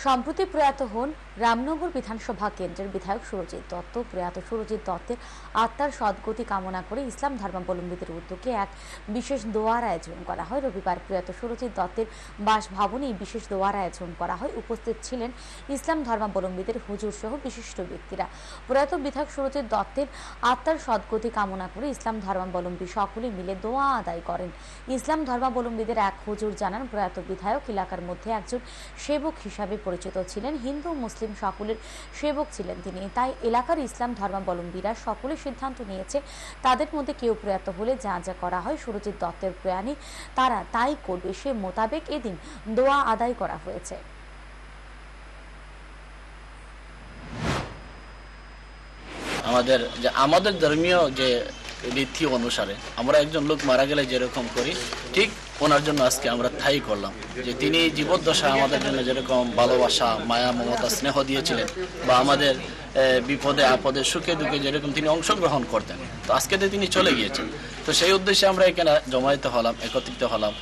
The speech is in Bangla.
সম্প্রতি প্রয়াত হন রামনগর বিধানসভা কেন্দ্রের বিধায়ক সুরজিৎ দত্ত। প্রয়াত সুরজিৎ দত্তের আত্মার সদ্গতি কামনা করে ইসলাম ধর্মাবলম্বীদের উদ্যোগে এক বিশেষ দোয়ার আয়োজন করা হয়। রবিবার প্রয়াত সুরজিৎ দত্তের বাসভবনে বিশেষ দোয়ার আয়োজন করা হয়। উপস্থিত ছিলেন ইসলাম ধর্মাবলম্বীদের হুজুর সহ বিশিষ্ট ব্যক্তিরা। প্রয়াত বিধায়ক সুরজিৎ দত্তের আত্মার সদ্গতি কামনা করে ইসলাম ধর্মাবলম্বী সকলে মিলে দোয়া আদায় করেন। ইসলাম ধর্মাবলম্বীদের এক হুজুর জানান, প্রয়াত বিধায়ক এলাকার মধ্যে একজন সেবক হিসাবে পরিচিত ছিলেন। হিন্দু মুসলিম সকলের সেবক ছিলেন তিনি। তাই এলাকার ইসলাম ধর্মাবলম্বীরা সকলে সিদ্ধান্ত নিয়েছে তাদের মধ্যে কেউ প্রয়াত হলে যা যা করা হয় সুরজিৎ দত্তের প্রয়াণে তারা তাই করবে। সে মোতাবেক এদিন দোয়া আদায় করা হয়েছে। আমাদের ধর্মীয় যে রীতি অনুসারে আমরা একজন লোক মারা গেলে যেরকম করি, ঠিক ওনার জন্য আজকে আমরা তাই করলাম। যে তিনি জীবদ্দশা আমাদের জন্য যেরকম ভালোবাসা, মায়া, মমতা, স্নেহ দিয়েছিলেন, বা আমাদের বিপদে আপদে সুখে দুঃখে যেরকম তিনি অংশগ্রহণ করতেন, তো আজকে তিনি চলে গিয়েছেন। তো সেই উদ্দেশ্যে আমরা এখানে জমায়েত হলাম, একত্রিত হলাম।